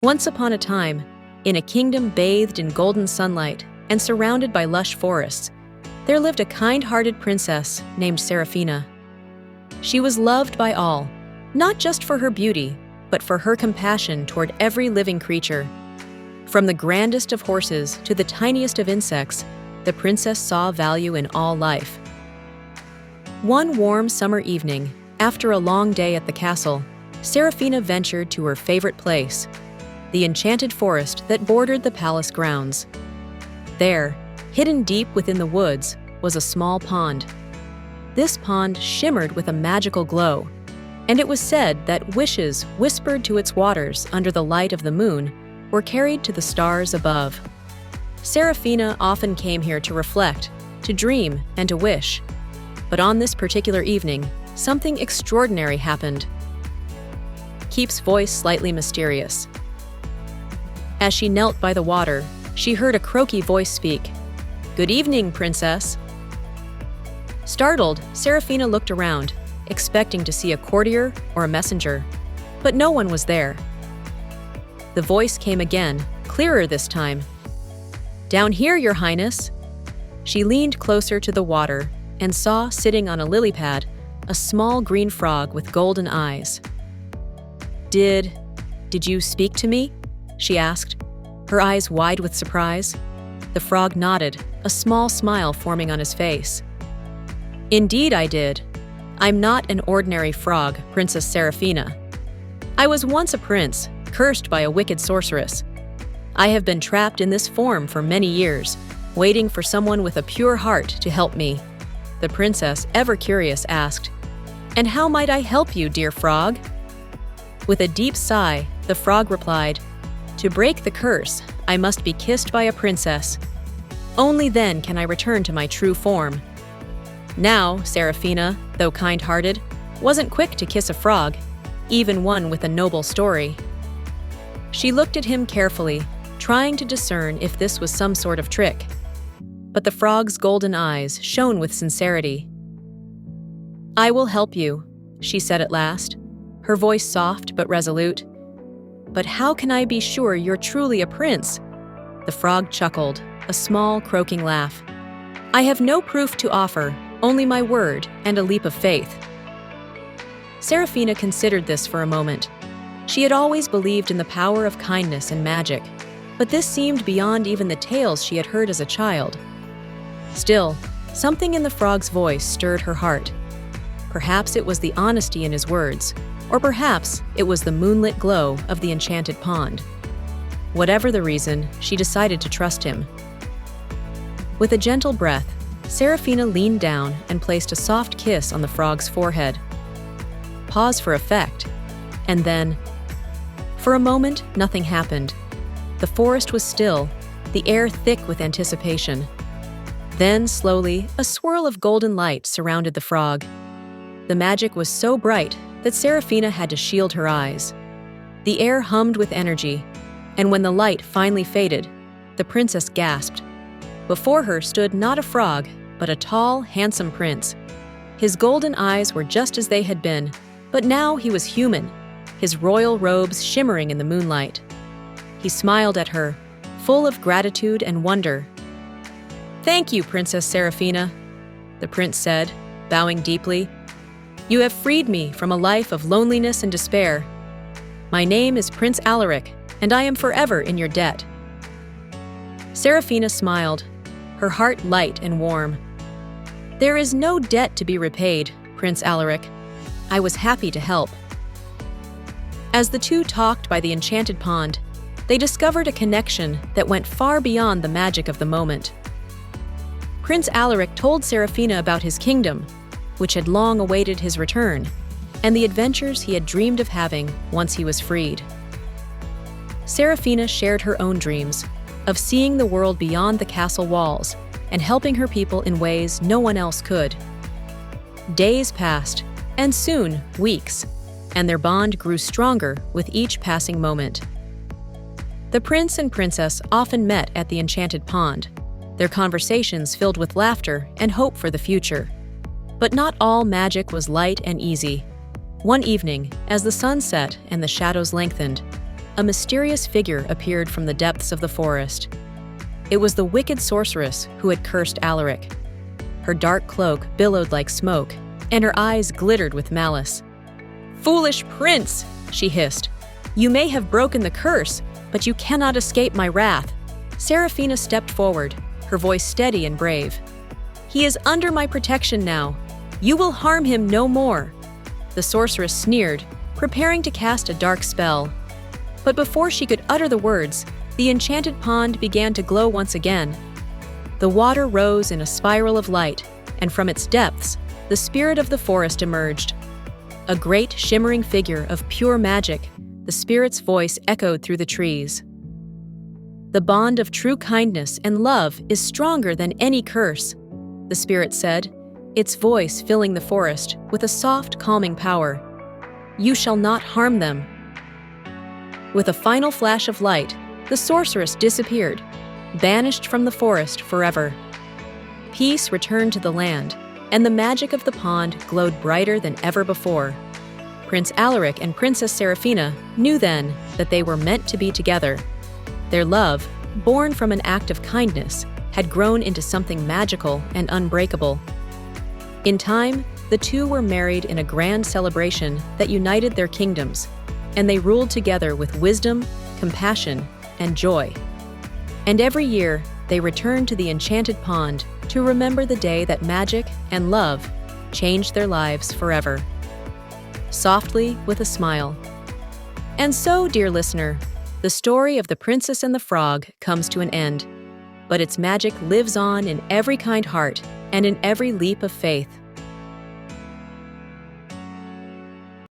Once upon a time, in a kingdom bathed in golden sunlight and surrounded by lush forests, there lived a kind-hearted princess named Seraphina. She was loved by all, not just for her beauty, but for her compassion toward every living creature. From the grandest of horses to the tiniest of insects, the princess saw value in all life. One warm summer evening, after a long day at the castle, Seraphina ventured to her favorite place, the enchanted forest that bordered the palace grounds. There, hidden deep within the woods, was a small pond. This pond shimmered with a magical glow, and it was said that wishes whispered to its waters under the light of the moon were carried to the stars above. Seraphina often came here to reflect, to dream, and to wish. But on this particular evening, something extraordinary happened. Keep's voice slightly mysterious. As she knelt by the water, she heard a croaky voice speak. "Good evening, princess." Startled, Seraphina looked around, expecting to see a courtier or a messenger, but no one was there. The voice came again, clearer this time. "Down here, Your Highness." She leaned closer to the water and saw, sitting on a lily pad, a small green frog with golden eyes. Did you speak to me?" she asked, her eyes wide with surprise. The frog nodded, a small smile forming on his face. "Indeed I did. I'm not an ordinary frog, Princess Seraphina. I was once a prince, cursed by a wicked sorceress. I have been trapped in this form for many years, waiting for someone with a pure heart to help me." The princess, ever curious, asked, "And how might I help you, dear frog?" With a deep sigh, the frog replied, "To break the curse, I must be kissed by a princess. Only then can I return to my true form." Now, Seraphina, though kind-hearted, wasn't quick to kiss a frog, even one with a noble story. She looked at him carefully, trying to discern if this was some sort of trick. But the frog's golden eyes shone with sincerity. "I will help you," she said at last, her voice soft but resolute. "But how can I be sure you're truly a prince?" The frog chuckled, a small, croaking laugh. "I have no proof to offer, only my word and a leap of faith." Seraphina considered this for a moment. She had always believed in the power of kindness and magic, but this seemed beyond even the tales she had heard as a child. Still, something in the frog's voice stirred her heart. Perhaps it was the honesty in his words, or perhaps it was the moonlit glow of the enchanted pond. Whatever the reason, she decided to trust him. With a gentle breath, Seraphina leaned down and placed a soft kiss on the frog's forehead. Pause for effect, and then, for a moment, nothing happened. The forest was still, the air thick with anticipation. Then, slowly, a swirl of golden light surrounded the frog. The magic was so bright that Seraphina had to shield her eyes. The air hummed with energy, and when the light finally faded, the princess gasped. Before her stood not a frog, but a tall, handsome prince. His golden eyes were just as they had been, but now he was human, his royal robes shimmering in the moonlight. He smiled at her, full of gratitude and wonder. "Thank you, Princess Seraphina," the prince said, bowing deeply. "You have freed me from a life of loneliness and despair. My name is Prince Alaric, and I am forever in your debt." Seraphina smiled, her heart light and warm. "There is no debt to be repaid, Prince Alaric. I was happy to help." As the two talked by the enchanted pond, they discovered a connection that went far beyond the magic of the moment. Prince Alaric told Seraphina about his kingdom, which had long awaited his return, and the adventures he had dreamed of having once he was freed. Seraphina shared her own dreams, of seeing the world beyond the castle walls and helping her people in ways no one else could. Days passed, and soon weeks, and their bond grew stronger with each passing moment. The prince and princess often met at the enchanted pond, their conversations filled with laughter and hope for the future. But not all magic was light and easy. One evening, as the sun set and the shadows lengthened, a mysterious figure appeared from the depths of the forest. It was the wicked sorceress who had cursed Alaric. Her dark cloak billowed like smoke, and her eyes glittered with malice. "Foolish prince!" she hissed. "You may have broken the curse, but you cannot escape my wrath." Seraphina stepped forward, her voice steady and brave. "He is under my protection now. You will harm him no more." The sorceress sneered, preparing to cast a dark spell. But before she could utter the words, the enchanted pond began to glow once again. The water rose in a spiral of light, and from its depths, the spirit of the forest emerged. A great shimmering figure of pure magic, the spirit's voice echoed through the trees. "The bond of true kindness and love is stronger than any curse," the spirit said, its voice filling the forest with a soft, calming power. "You shall not harm them." With a final flash of light, the sorceress disappeared, banished from the forest forever. Peace returned to the land, and the magic of the pond glowed brighter than ever before. Prince Alaric and Princess Seraphina knew then that they were meant to be together. Their love, born from an act of kindness, had grown into something magical and unbreakable. In time, the two were married in a grand celebration that united their kingdoms, and they ruled together with wisdom, compassion, and joy. And every year, they returned to the enchanted pond to remember the day that magic and love changed their lives forever. Softly, with a smile. And so, dear listener, the story of the Princess and the Frog comes to an end, but its magic lives on in every kind heart and in every leap of faith.